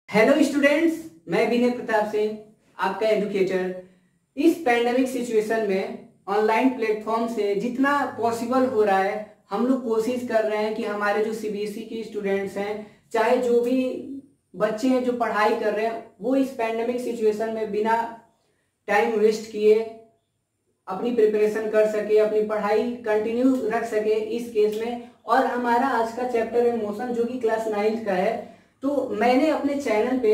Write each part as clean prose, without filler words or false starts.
Hello students, मैं विनय प्रताप सिंह, आपका educator. इस पैंडेमिक सिचुएशन में ऑनलाइन प्लेटफॉर्म से जितना पॉसिबल हो रहा है हम लोग कोशिश कर रहे हैं कि हमारे जो सीबीएसई के स्टूडेंट्स हैं, चाहे जो भी बच्चे हैं जो पढ़ाई कर रहे हैं, वो इस पैंडेमिक सिचुएशन में बिना टाइम वेस्ट किए अपनी प्रिपरेशन कर सके, अपनी पढ़ाई कंटिन्यू रख सके इस केस में। और हमारा आज का चैप्टर है मोशन, जो कि क्लास 9th का है। तो मैंने अपने चैनल पे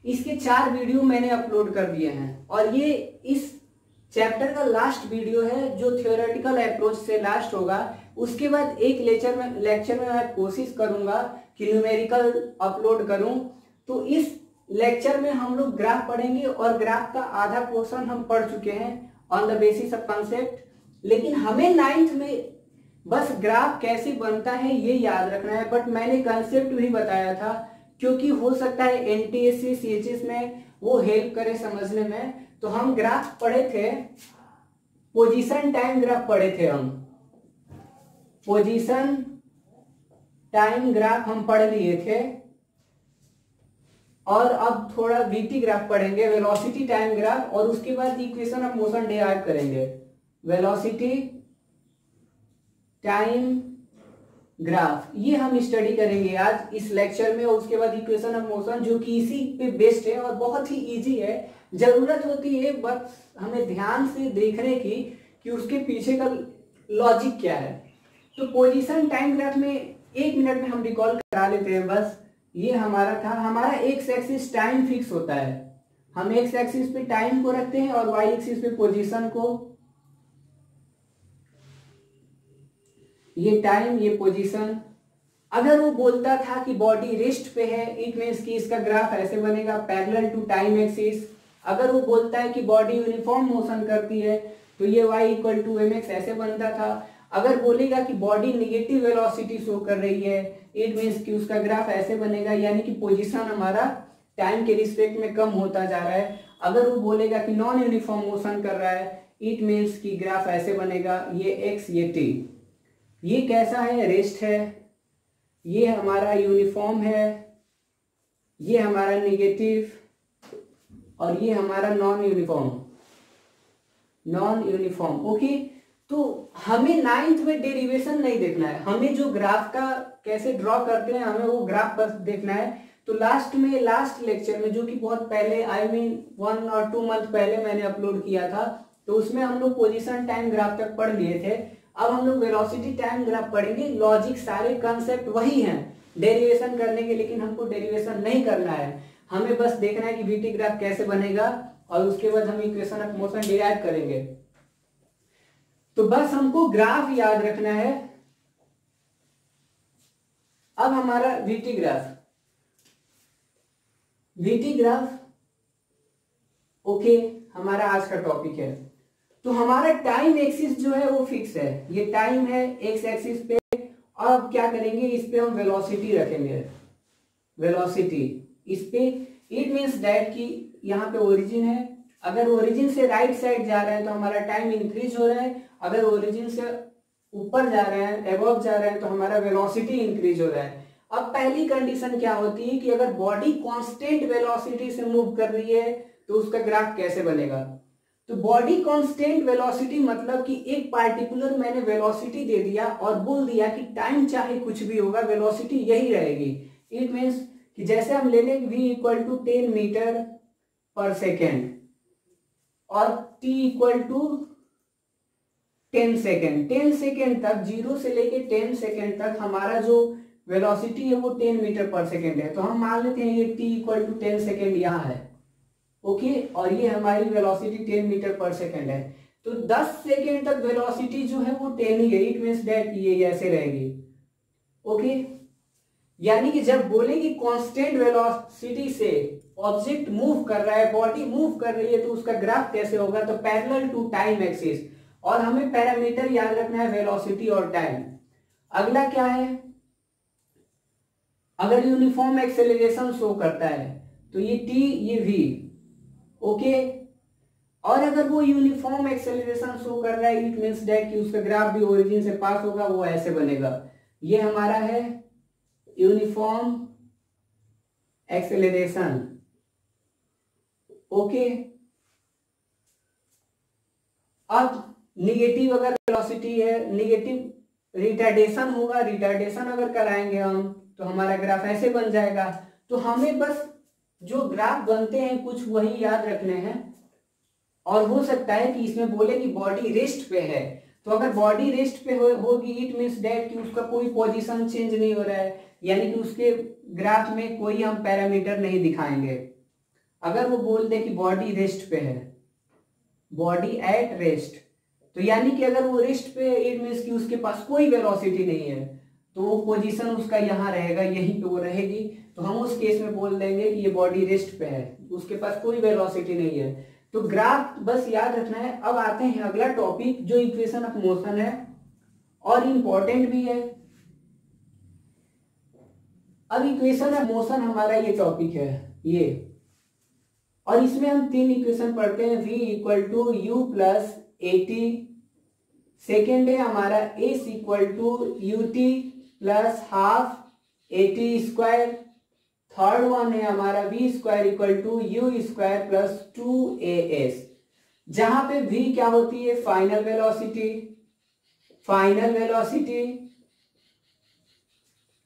इसके 4 वीडियो मैंने अपलोड कर दिए हैं और ये इस चैप्टर का लास्ट वीडियो है जो थियोरेटिकल अप्रोच से लास्ट होगा। उसके बाद एक लेक्चर में मैं कोशिश करूंगा कि न्यूमेरिकल अपलोड करूं। तो इस लेक्चर में हम लोग ग्राफ पढ़ेंगे और ग्राफ का आधा पोर्शन हम पढ़ चुके हैं on the basis of concept. लेकिन हमें 9th में बस ग्राफ कैसे बनता है ये याद रखना है, बट मैंने कंसेप्ट भी बताया था क्योंकि हो सकता है एनटीएससी सीएचएस में वो हेल्प करे समझने में। तो हम ग्राफ पढ़े थे, पोजीशन टाइम ग्राफ पढ़े थे, हम पोजीशन टाइम ग्राफ हम पढ़ लिए थे। और अब थोड़ा वीटी ग्राफ पढ़ेंगे, वेलोसिटी टाइम ग्राफ, और उसके बाद इक्वेशन ऑफ मोशन डिराइव करेंगे। वेलोसिटी टाइम ग्राफ ये हम स्टडी करेंगे आज इस लेक्चर में। और उसके बाद इक्वेशन ऑफ मोशन, जो कि इसी पे बेस्ड है और बहुत ही इजी है। जरूरत होती है बस हमें ध्यान से देखने की कि उसके पीछे का लॉजिक क्या है। तो पोजीशन टाइम ग्राफ में 1 मिनट में हम रिकॉल करा लेते हैं बस। ये हमारा था, हमारा एक्स एक्सिस टाइम फिक्स होता है, हम एक्स एक्सिस पे टाइम को रखते हैं और वाई एक्सिस पे पोजीशन को। ये टाइम, ये पोजीशन। अगर वो बोलता था कि बॉडी रेस्ट पे है, इट मींस कि इसका ग्राफ ऐसे बनेगा पैरेलल टू टाइम एक्सिस। अगर वो बोलता है कि बॉडी यूनिफॉर्म मोशन करती है तो ये y इक्वल टू mx ऐसे बनता था। अगर बोलेगा कि बॉडी निगेटिव वेलोसिटी शो कर रही है, इट मींस कि उसका ग्राफ ऐसे बनेगा, यानी कि पोजीशन हमारा टाइम के रिस्पेक्ट में कम होता जा रहा है। अगर वो बोलेगा कि नॉन यूनिफॉर्म मोशन कर रहा है, इट मींस कि ग्राफ ऐसे बनेगा, ये x ये t। ये कैसा है? रेस्ट है। ये हमारा यूनिफॉर्म है, ये हमारा निगेटिव, और ये हमारा नॉन यूनिफॉर्म। ओके, तो हमें 9th में डेरिवेशन नहीं देखना है, हमें जो ग्राफ का कैसे ड्रॉ करते हैं हमें वो ग्राफ बस देखना है। तो लास्ट लेक्चर में, जो कि बहुत पहले, आई मीन 1 और 2 मंथ पहले मैंने अपलोड किया था, तो उसमें हम लोग पोजीशन टाइम ग्राफ तक पढ़ लिए थे। अब हम लोग वेलोसिटी टाइम ग्राफ पढ़ेंगे। लॉजिक सारे कंसेप्ट वही हैं डेरिवेशन करने के, लेकिन हमको डेरिवेशन नहीं करना है, हमें बस देखना है कि वीटी ग्राफ कैसे बनेगा और उसके बाद हम इक्वेशन ऑफ मोशन डिराइव करेंगे। तो बस हमको ग्राफ याद रखना है। अब हमारा वीटी ग्राफ ओके हमारा आज का टॉपिक है। तो हमारा टाइम एक्सिस जो है वो फिक्स है, ये टाइम है एक्स एक्सिस पे। अब क्या करेंगे, इस पे हम वेलोसिटी रखेंगे, वेलोसिटी इस पे। इट मींस दैट कि यहाँ पे ओरिजिन है, अगर ओरिजिन से राइट साइड जा रहे हैं तो हमारा टाइम इंक्रीज हो रहा है, अगर ओरिजिन से ऊपर जा रहे हैं, एबव जा रहे हैं, तो हमारा वेलोसिटी इंक्रीज हो रहा है। अब पहली कंडीशन क्या होती है कि अगर बॉडी कांस्टेंट वेलोसिटी से मूव कर रही है तो उसका ग्राफ कैसे बनेगा। तो बॉडी कांस्टेंट वेलोसिटी मतलब कि एक पार्टिकुलर मैंने वेलोसिटी दे दिया और बोल दिया कि टाइम चाहे कुछ भी होगा वेलोसिटी यही रहेगी। इट मींस कि जैसे हम ले लें v equal to 10 metre per second और t equal to 10 second, 10 second तक, 0 से लेके 10 सेकेंड तक हमारा जो वेलोसिटी है वो 10 मीटर पर सेकेंड है। तो हम मान लेते हैं ये t इक्वल टू 10 सेकेंड यहाँ है, ओके, और ये हमारी वेलोसिटी 10 मीटर पर सेकेंड है। तो 10 सेकेंड तक वेलोसिटी जो है वो 10 ही है, इट मींस दैट ये ऐसे रहेगी, ओके। यानी कि जब बोले कि कांस्टेंट वेलोसिटी से ऑब्जेक्ट मूव कर रहा है, बॉडी मूव कर रही है, तो उसका ग्राफ कैसे होगा, तो पैरेलल टू टाइम एक्सिस। और हमें पैरामीटर याद रखना है, वेलोसिटी और टाइम। अगला क्या है, अगर यूनिफॉर्म एक्सेलरेशन शो करता है तो ये t ये v, ओके। और अगर वो यूनिफॉर्म एक्सेलरेशन शो कर रहा है, इट मींस दैट कि उसका ग्राफ भी ओरिजिन से पास होगा, वो ऐसे बनेगा। ये हमारा है यूनिफॉर्म एक्सेलरेशन। ओके, अब निगेटिव अगर वेलोसिटी है, निगेटिव रिटार्डेशन होगा, रिटार्डेशन अगर कराएंगे हम तो हमारा ग्राफ ऐसे बन जाएगा। तो हमें बस जो ग्राफ बनते हैं कुछ वही याद रखने हैं, और हो सकता है कि इसमें बोले कि बॉडी रेस्ट पे है, तो अगर बॉडी रेस्ट पे होगी इट मीन्स दैट कि उसका कोई पोजीशन चेंज नहीं हो रहा है, यानी कि उसके ग्राफ में कोई हम पैरामीटर नहीं दिखाएंगे। अगर वो बोल दे कि बॉडी रेस्ट पे है, बॉडी एट रेस्ट, तो यानी कि अगर वो रेस्ट पे इट मीन्स कि उसके पास कोई वेलोसिटी नहीं है, तो वो पोजीशन उसका यहाँ रहेगा, यहीं पे वो रहेगी, तो हम उस केस में बोल देंगे कि ये बॉडी रेस्ट पे है, उसके पास कोई वेलोसिटी नहीं है। तो ग्राफ बस याद रखना है। अब आते हैं अगला टॉपिक जो इक्वेशन ऑफ मोशन है, और इंपॉर्टेंट भी है। अब इक्वेशन ऑफ मोशन हमारा ये टॉपिक है ये, और इसमें हम 3 इक्वेशन पढ़ते हैं। v equal to u plus a t, second है हमारा s equal to u t plus half a t square, third one है हमारा v square equal to u square plus 2as, जहां पे v क्या होती है, final velocity, final velocity,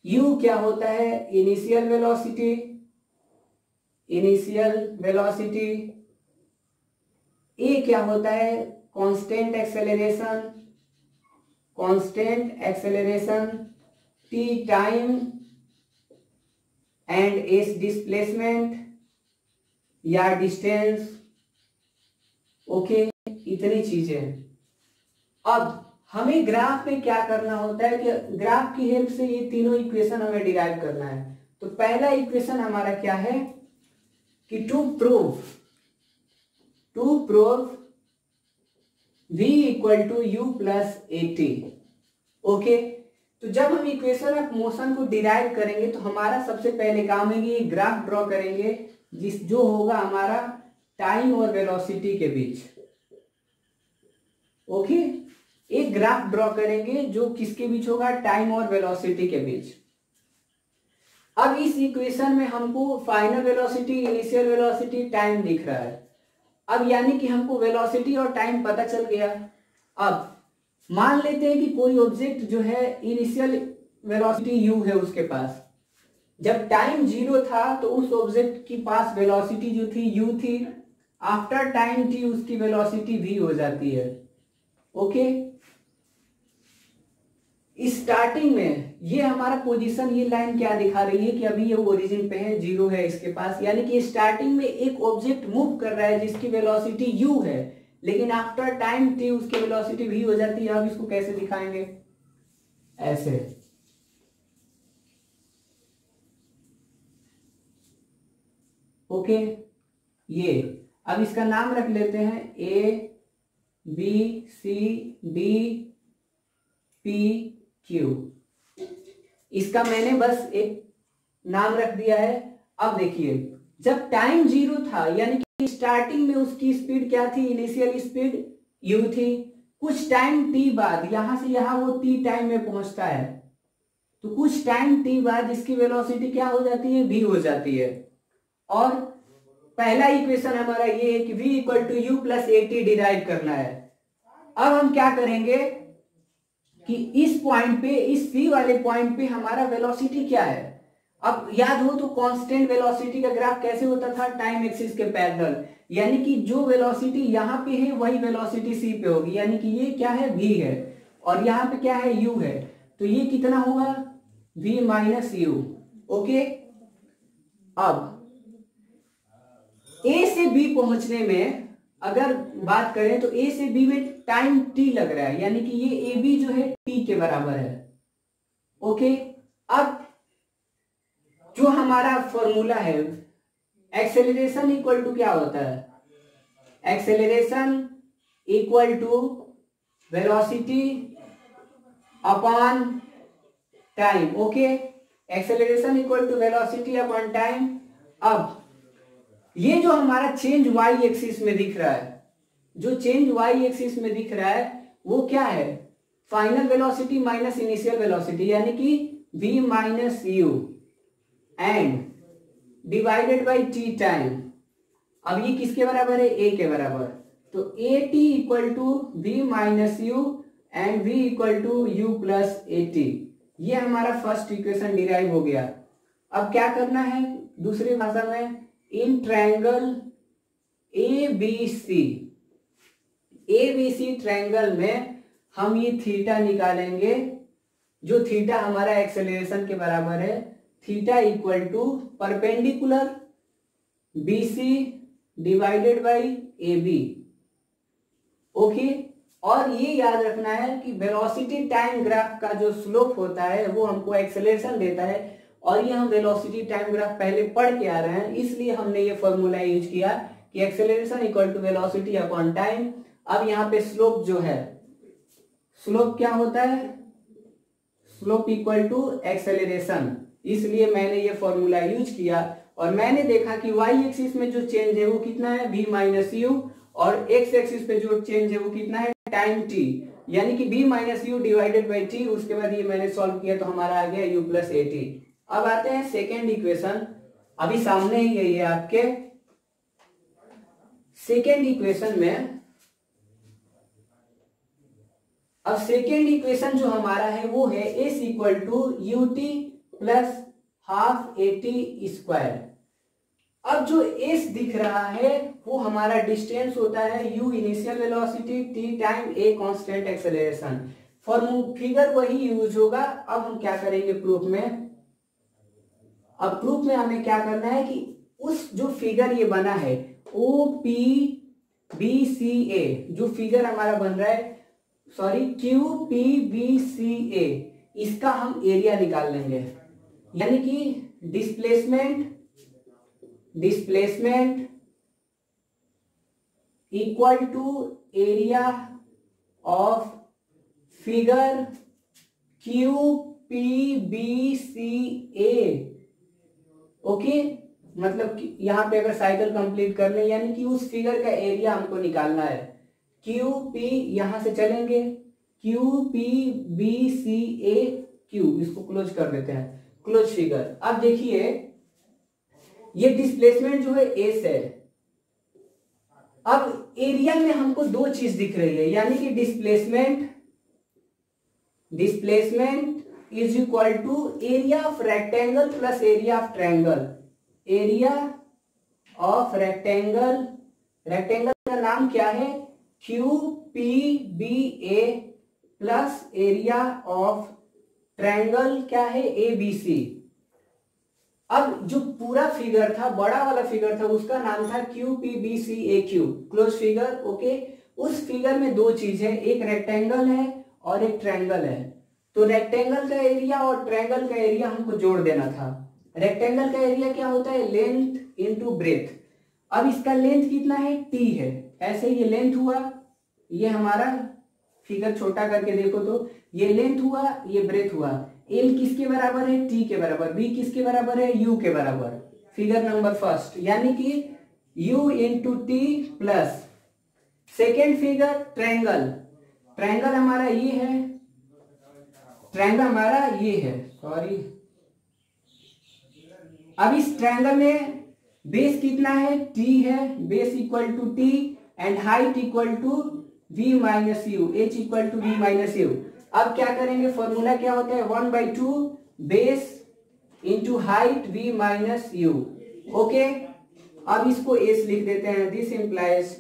u क्या होता है, initial velocity, initial velocity, a क्या होता है, constant acceleration, constant acceleration, t time and s displacement या डिस्टेंस। ओके, इतनी चीजें। अब हमें ग्राफ में क्या करना होता है कि ग्राफ की हेल्प से ये तीनों इक्वेशन हमें डिराइव करना है। तो पहला इक्वेशन हमारा क्या है कि to prove v equal to u plus a t. Okay, तो जब हम इक्वेशन ऑफ मोशन को डिराइव करेंगे तो हमारा सबसे पहले काम है कि ग्राफ ड्रॉ करेंगे जो होगा हमारा टाइम और वेलोसिटी के बीच। ओके, एक ग्राफ ड्रॉ करेंगे जो किसके बीच होगा, टाइम और वेलोसिटी के बीच। अब इस इक्वेशन में हमको final velocity, initial velocity, time दिख रहा है। अब यानी कि हमको वेलोसिटी और टाइम पता चल गया। अब मान लेते हैं कि कोई ऑब्जेक्ट जो है इनिशियल वेलोसिटी u है उसके पास, जब टाइम 0 था तो उस ऑब्जेक्ट के पास वेलोसिटी जो थी u थी, आफ्टर टाइम t उसकी वेलोसिटी v हो जाती है। ओके, स्टार्टिंग में ये हमारा पोजीशन, ये लाइन क्या दिखा रही है कि अभी ये ओरिजिन पे है, 0 है इसके पास, यानी कि स्टार्टिंग में एक ऑब्जेक्ट मूव कर रहा है जिसकी वेलोसिटी u है, लेकिन आफ्टर टाइम t उसकी वेलोसिटी v हो जाती है। अब इसको कैसे दिखाएंगे, ऐसे। ओके, ये अब इसका नाम रख लेते हैं a b c d p q, इसका मैंने बस एक नाम रख दिया है। अब देखिए, जब टाइम 0 था यानी कि स्टार्टिंग में उसकी स्पीड क्या थी, इनिशियल स्पीड u थी, कुछ टाइम t बाद यहां से यहां वो t टाइम में पहुंचता है, तो कुछ टाइम t बाद इसकी वेलोसिटी क्या हो जाती है, v हो जाती है। और पहला इक्वेशन हमारा ये है कि v equal to u plus a t derive करना है। अब हम क्या करेंगे कि इस पॉइंट पे, इस c वाले पॉइंट पे हमारा वेलोसिटी क्या है। अब याद हो तो कांस्टेंट वेलोसिटी का ग्राफ कैसे होता था, टाइम एक्सिस के पैरेलल, यानी कि जो वेलोसिटी यहाँ पे है वही वेलोसिटी c पे होगी, यानी कि ये क्या है, v है, और यहाँ पे क्या है, u है, तो ये कितना होगा, v माइनस u। ओके, अब a से b पहुंचने में अगर बात करें तो a से b में टाइम t लग रहा है, यानी कि ये ab जो है t के बराबर है। ओके, अब जो हमारा फॉर्मूला है, एक्सेलरेशन इक्वल टू क्या होता है, acceleration equal to velocity upon time. Okay, acceleration equal to velocity upon time. अब ये जो हमारा चेंज y एक्सिस में दिख रहा है, जो चेंज y एक्सिस में दिख रहा है वो क्या है, final velocity minus initial velocity, यानी कि v minus u, and divided by t time. अब ये किसके बराबर है, ए के बराबर, तो a t equal to v minus u and v equal to u plus a t. ये हमारा फर्स्ट इक्वेशन डिराइव हो गया। अब क्या करना है, दूसरी भाषा में, in triangle A B C triangle में हम ये थीटा निकालेंगे, जो थीटा हमारा एक्सेलरेशन के बराबर है, theta equal to perpendicular B C divided by A B. Okay, और ये याद रखना है कि वेलोसिटी टाइम ग्राफ का जो स्लोप होता है वो हमको एक्सेलरेशन देता है, और ये हम वेलोसिटी टाइम ग्राफ पहले पढ़ के आ रहे हैं, इसलिए हमने ये फॉर्मूला यूज किया कि acceleration equal to velocity upon time. अब यहाँ पे स्लोप जो है, स्लोप क्या होता है, स्लोप इक्वल टू एक्सेलरेशन, इसलिए मैंने ये फॉर्मूला यूज किया। और मैंने देखा कि वाई एक्सिस में जो चेंज है वो कितना है, v माइनस यू, और एक्स एक्सिस पे जो चेंज है वो कितना है, टाइम t, यानी कि v minus you divided by T. उसके बाद ये मैंने सॉल्व किया तो हमारा आ गया u प्लस ए टी। अब आते हैं सेकेंड इक्वेशन, अभी सामने ही है ये आपके। सेकेंड इक्वेशन में, अब सेकेंड इक्वेशन जो हमारा है वो है s equal to u t plus half a t square. अब जो s दिख रहा है वो हमारा डिस्टेंस होता है u initial velocity, t time a constant acceleration. Figure वही यूज होगा। अब हम क्या करेंगे प्रूफ में, अब प्रूफ में हमें क्या करना है कि उस जो फिगर ये बना है ओ पी बी सी ए, जो फिगर हमारा बन रहा है, sorry Q P B C A, इसका हम एरिया निकाल लेंगे, यानी कि displacement equal to area of figure Q P B C A. Okay, मतलब कि यहां पे अगर साइकिल कंप्लीट कर ले, यानी कि उस फिगर का एरिया हमको निकालना है। क्यू पी, यहां से चलेंगे, Q P B C A Q, इसको क्लोज कर देते हैं, क्लोज फिगर। अब देखिए ये डिस्प्लेसमेंट जो है एस है। अब एरिया में हमको दो चीज दिख रही है, यानी कि displacement is equal to area of rectangle plus area of triangle. Area of rectangle, rectangle का नाम क्या है, Q P B A, plus area of triangle क्या है, ए बी सी। अब जो पूरा फिगर था, बड़ा वाला फिगर था, उसका नाम था Q P B C A Q, close figure. Okay, उस फिगर में दो चीज है, एक रेक्टेंगल है और एक ट्रायंगल है। तो रेक्टेंगल का एरिया और ट्रायंगल का एरिया हमको जोड़ देना था। रेक्टेंगल का एरिया क्या होता है, लेंथ इनटू ब्रेथ। अब इसका लेंथ कितना है, टी है, ऐसे ये लेंथ हुआ, ये हमारा फिगर छोटा करके देखो तो ये लेंथ हुआ, ये ब्रेथ हुआ। एल किसके बराबर है, टी के बराबर, बी किसके बराबर है, यू के बराबर, फिगर नंबर फर्स्ट, यानी कि you into T plus second figure triangle, triangle हमारा ये है, ट्रायंगल हमारा ये है, सॉरी। अब इस ट्रायंगल में बेस कितना है, टी है, base equal to t and height equal to v minus u, h equal to v minus u. अब क्या करेंगे, फॉर्मूला क्या होता है, 1/2 base into height v minus u. Okay, अब इसको s लिख देते हैं, this implies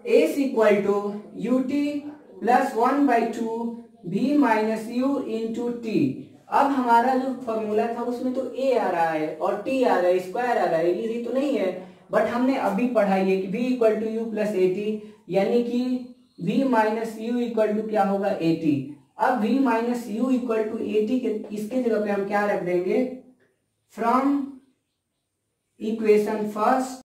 s equal to u t plus 1/2 v minus u into t. अब हमारा जो फॉर्मूला था उसमें तो a आ रहा है और t आ रहा है, स्क्वायर आ रहा है, ये तो नहीं है, बट हमने अभी पढ़ा है कि v equal to u plus a t, यानी कि v minus u equal to क्या होगा, ए टी। अब v minus u equal to a t के इसके जगह पे हम क्या रख देंगे, from equation first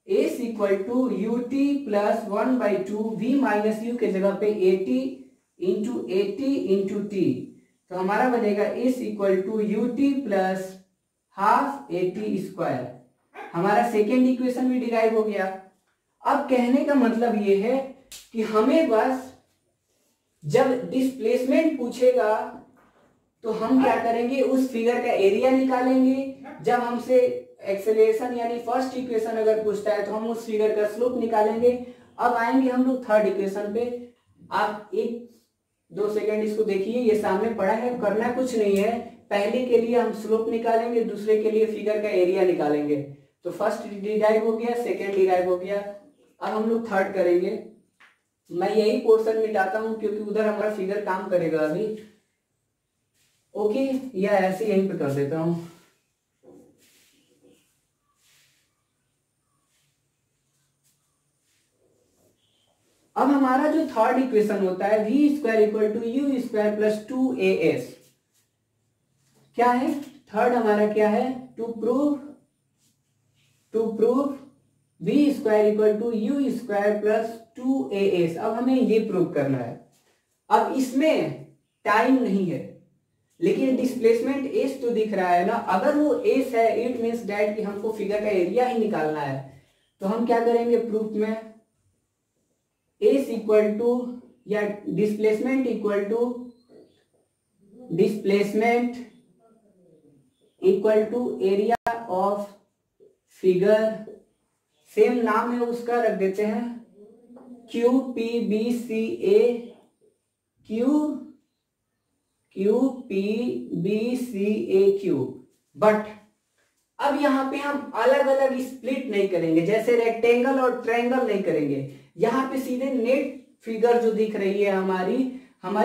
s equal to u t plus 1/2 v minus u के जगह पे ए टी इंटू टी, तो हमारा बनेगा s equal to u t plus half a t square. हमारा सेकेंड इक्वेशन भी डिराइव हो गया। अब कहने का मतलब ये है कि हमें बस जब डिस्प्लेसमेंट पूछेगा तो हम क्या करेंगे, उस फिगर का एरिया निकालेंगे। जब हमसे एक्सेलरेशन यानी फर्स्ट इक्वेशन अगर पूछता है तो हम उस फिगर का स्लोप निकालेंगे। अब आएंगे हम लोग थर्ड इक्वेशन पे। आप 1-2 सेकंड इसको देखिए, ये सामने पड़ा है, करना कुछ नहीं है। पहले के लिए हम स्लोप निकालेंगे, दूसरे के लिए फिगर का एरिया निकालेंगे। तो फर्स्ट डिराइव हो गया, सेकेंड डिराइव हो गया, अब हम लोग थर्ड करेंगे। मैं यही पोर्शन मिटाता हूं क्योंकि उधर हमारा फिगर काम करेगा अभी। ओके, या ऐसे यहीं पे कर देता हूं। अब हमारा जो थर्ड इक्वेशन होता है v square equal to u square plus 2as, क्या है थर्ड हमारा, क्या है to prove v square equal to u square plus 2as। अब हमें ये प्रूव करना है। अब इसमें टाइम नहीं है लेकिन डिस्प्लेसमेंट एस तो दिख रहा है ना। अगर वो एस है इट मीन्स दैट कि हमको फिगर का एरिया ही निकालना है। तो हम क्या करेंगे प्रूफ में, एस इक्वल टू या displacement equal to area of figure, same नाम है उसका, रख देते हैं Q P B C A, Q P B C A Q. But अब यहां पे हम अलग अलग स्प्लिट नहीं करेंगे, जैसे रेक्टेंगल और ट्रायंगल नहीं करेंगे। यहां पे सीधे नेट फिगर जो दिख रही है हमारी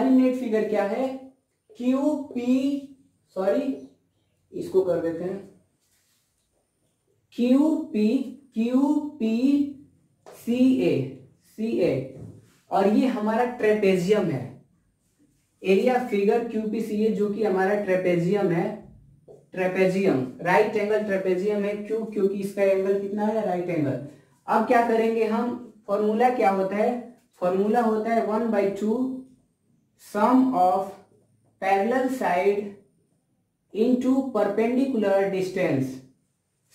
नेट फिगर क्या है, क्यू पी, सॉरी इसको कर देते हैं क्यू पी सी ए, और ये हमारा ट्रेपेजियम है। एरिया फिगर क्यूपीसीए जो कि हमारा ट्रेपेजियम है, ट्रेपेजियम राइट एंगल ट्रेपेजियम है। क्यों? क्योंकि इसका एंगल कितना है, राइट एंगल। अब क्या करेंगे हम, फॉर्मूला क्या होता है, फॉर्मूला होता है 1/2 sum of parallel side into perpendicular distance.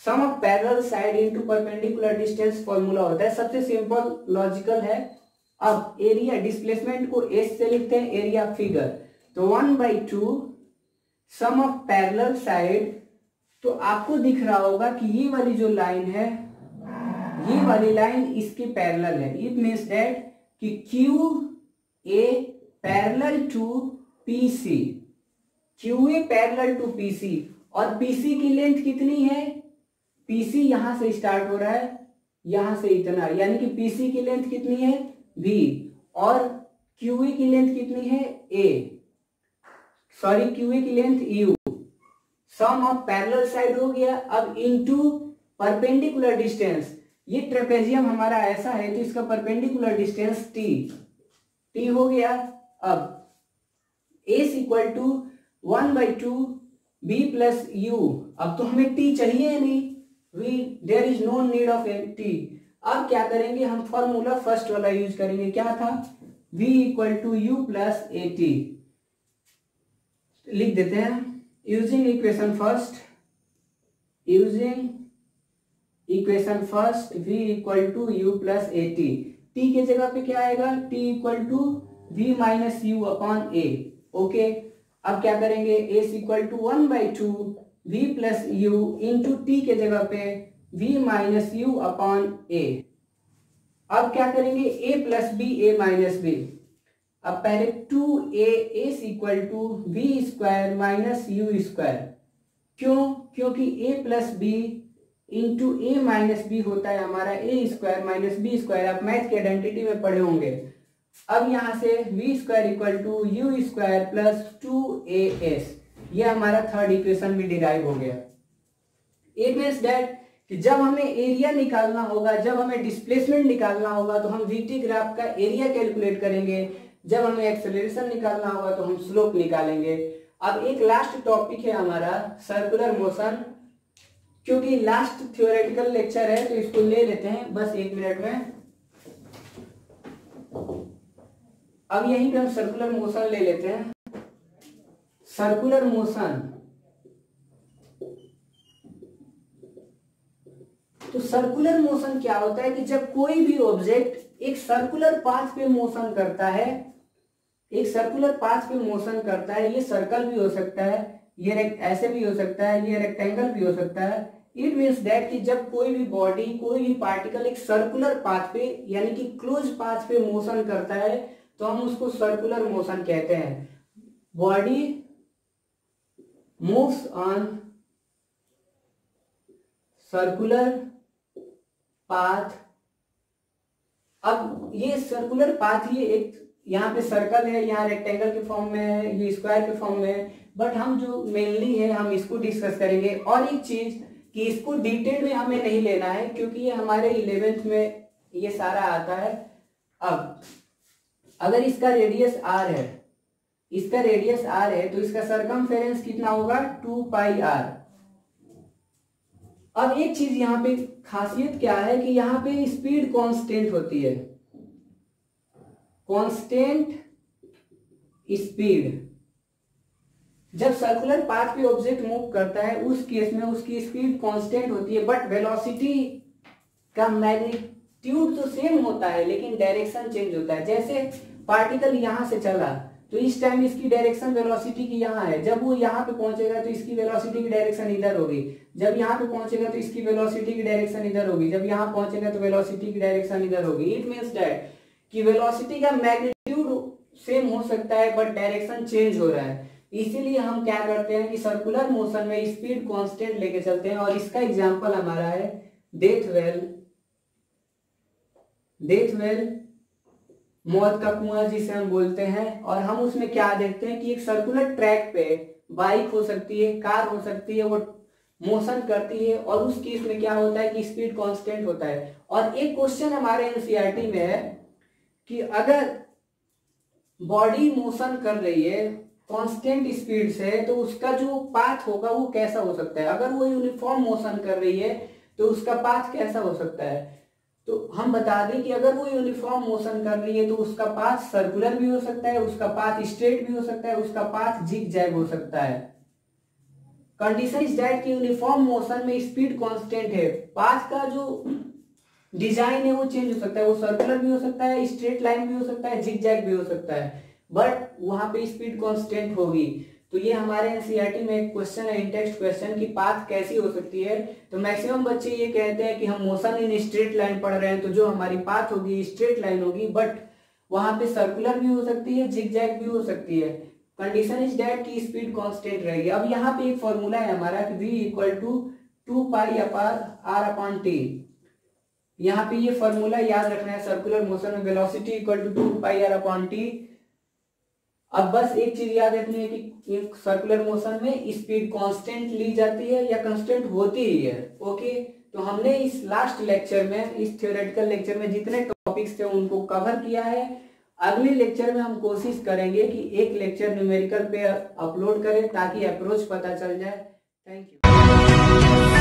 Sum of parallel side into perpendicular distance formula होता है, सबसे सिंपल लॉजिकल है। अब एरिया डिस्प्लेसमेंट को एस से लिखते हैं, एरिया फिगर, तो 1/2 सम ऑफ पैरेलल साइड। तो आपको दिख रहा होगा कि ये वाली जो लाइन है, ये वाली लाइन इसके पैरेलल है। इट मींस दैट कि Q A parallel to P C, Q A parallel to P C, और पीसी की लेंथ कितनी है, पीसी यहां से स्टार्ट हो रहा है, यहां से इतना, यानी कि पीसी की लेंथ कितनी है v, और क्यूए की लेंथ कितनी है a, सॉरी क्यूए की length u। Sum of parallel side हो गया। अब इनटू परपेंडिकुलर डिस्टेंस, ये ट्रेपेजियम हमारा ऐसा है तो इसका परपेंडिकुलर डिस्टेंस t हो गया। अब s equal to 1/2 b plus u। अब तो हमें t चाहिए नहीं, there is no need of t। अब क्या करेंगे हम, फॉर्मूला फर्स्ट वाला यूज करेंगे, क्या था, v equal to u plus a t. लिख देते हैं using equation first v equal to u plus a t. t के जगह पे क्या आएगा, t equal to v minus u upon a. Okay, अब क्या करेंगे, s equal to 1/2 v plus u into t के जगह पे v minus u upon a. अब क्या करेंगे, a plus b, a minus b. अब पहले 2a S equal to v square minus u square. क्यों? क्योंकि a plus b into a minus b होता है हमारा a square minus b square. आप मैथ के आइडेंटिटी में पढ़े होंगे। अब यहां से v square equal to u square plus 2as, ये हमारा थर्ड इक्वेशन भी डिराइव हो गया। इट मींस दैट कि जब हमें एरिया निकालना होगा, जब हमें डिस्प्लेसमेंट निकालना होगा तो हम वीटी ग्राफ का एरिया कैलकुलेट करेंगे, जब हमें एक्सेलरेशन निकालना होगा तो हम स्लोप निकालेंगे। अब एक लास्ट टॉपिक है हमारा सर्कुलर मोशन, क्योंकि लास्ट थ्योरेटिकल लेक्चर है तो इसको ले लेते हैं बस 1 मिनट में। अब यहीं पे हम सर्कुलर मोशन ले लेते हैं। सर्कुलर मोशन, तो सर्कुलर मोशन क्या होता है कि जब कोई भी ऑब्जेक्ट एक सर्कुलर पाथ पे मोशन करता है, एक सर्कुलर पाथ पे मोशन करता है, ये सर्कल भी हो सकता है, ये ऐसे भी हो सकता है, ये रेक्टेंगल भी हो सकता है, इट मीन्स दैट कि जब कोई भी बॉडी, कोई भी पार्टिकल एक सर्कुलर पाथ पे यानी कि क्लोज पाथ पे मोशन करता है तो हम उसको सर्कुलर मोशन कहते हैं। Body moves on circular path. अब ये सर्कुलर पाथ, ये एक यहाँ पे सर्कल है, यहाँ रेक्टेंगल के फॉर्म में है, ये स्क्वायर के फॉर्म में है, बट हम जो मेनली है हम इसको डिस्कस करेंगे। और एक चीज कि इसको डिटेल में हमें नहीं लेना है क्योंकि ये हमारे 11th में ये सारा आता है। अब अगर इसका रेडियस r है, इसका रेडियस r है तो इसका सरकमफेरेंस कितना होगा 2 पाई r। अब एक चीज यहाँ पे खासियत क्या है कि यहाँ पे स्पीड कांस्टेंट होती है, कांस्टेंट स्पीड। जब सर्कुलर पाथ पे ऑब्जेक्ट मूव करता है उस केस में उसकी स्पीड कांस्टेंट होती है, बट वेलोसिटी का मैग्नीट्यूड तो सेम होता है लेकिन डायरेक्शन चेंज होता है। जैसे पार्टिकल यहां से चला तो इस टाइम इसकी डायरेक्शन वेलोसिटी की यहाँ है, जब वो यहाँ पे पहुंचेगा तो इसकी वेलोसिटी की डायरेक्शन इधर होगी, जब यहाँ पे पहुंचेगा तो इसकी वेलोसिटी की डायरेक्शन इधर होगी, जब यहाँ पहुंचेगा तो वेलोसिटी की डायरेक्शन इधर होगी। इट मींस दैट कि वेलोसिटी का मैग्नीट्यूड सेम हो सकता है बट डायरेक्शन चेंज हो रहा है। इसीलिए हम क्या करते हैं कि सर्कुलर मोशन में स्पीड कांस्टेंट लेके चलते हैं। और इसका एग्जांपल हमारा है डेथ वेल, मौत का कुआं जिसे हम बोलते हैं। और हम उसमें क्या देखते हैं कि एक सर्कुलर ट्रैक पे बाइक हो सकती है, कार हो सकती है, वो मोशन करती है और उस केस में क्या होता है कि स्पीड कांस्टेंट होता है। और एक क्वेश्चन हमारे एनसीईआरटी में है कि अगर बॉडी मोशन कर रही है कांस्टेंट स्पीड से तो उसका जो पाथ होगा वो कैसा हो सकता है। अगर वो यूनिफॉर्म मोशन कर रही है तो उसका पाथ कैसा हो सकता है। तो हम बता दें कि अगर वो यूनिफॉर्म मोशन कर रही है तो उसका पाथ सर्कुलर भी हो सकता है, उसका पाथ स्ट्रेट भी हो सकता है, उसका पाथ जिग जैग हो सकता है। कंडीशन इज दैट कि यूनिफॉर्म मोशन में स्पीड कांस्टेंट है, पाथ का जो डिजाइन है वो चेंज हो सकता है, वो सर्कुलर भी हो सकता है, स्ट्रेट लाइन भी हो सकता है, जिग जैग भी हो सकता है, बट वहां पे स्पीड कांस्टेंट होगी। तो ये हमारे एनसीईआरटी में एक क्वेश्चन है, इंटेक्स्ट क्वेश्चन, की पाथ कैसी हो सकती है। तो मैक्सिमम बच्चे ये कहते हैं कि हम मोशन इन स्ट्रेट लाइन पढ़ रहे हैं तो जो हमारी पाथ होगी स्ट्रेट लाइन होगी, बट वहां पे सर्कुलर भी हो सकती है, जिग जैग भी हो सकती है। कंडीशन इज दैट की स्पीड कांस्टेंट रहेगी। अब यहाँ पे एक फॉर्मूला है हमारा कि v equal to 2 pi r upon t. यहाँ पे ये फॉर्मूला याद रखना है, सर्कुलर मोशन में velocity equal to 2 pi r upon t. अब बस एक चीज याद रखनी है कि सर्कुलर मोशन में स्पीड कांस्टेंट ली जाती है या कांस्टेंट होती ही है। ओके, तो हमने इस लास्ट लेक्चर में, इस थ्योरेटिकल लेक्चर में जितने टॉपिक्स थे उनको कवर किया है। अगले लेक्चर में हम कोशिश करेंगे कि एक लेक्चर न्यूमेरिकल पे अपलोड करें ताकि अप्रोच पता चल जाए। Thank you.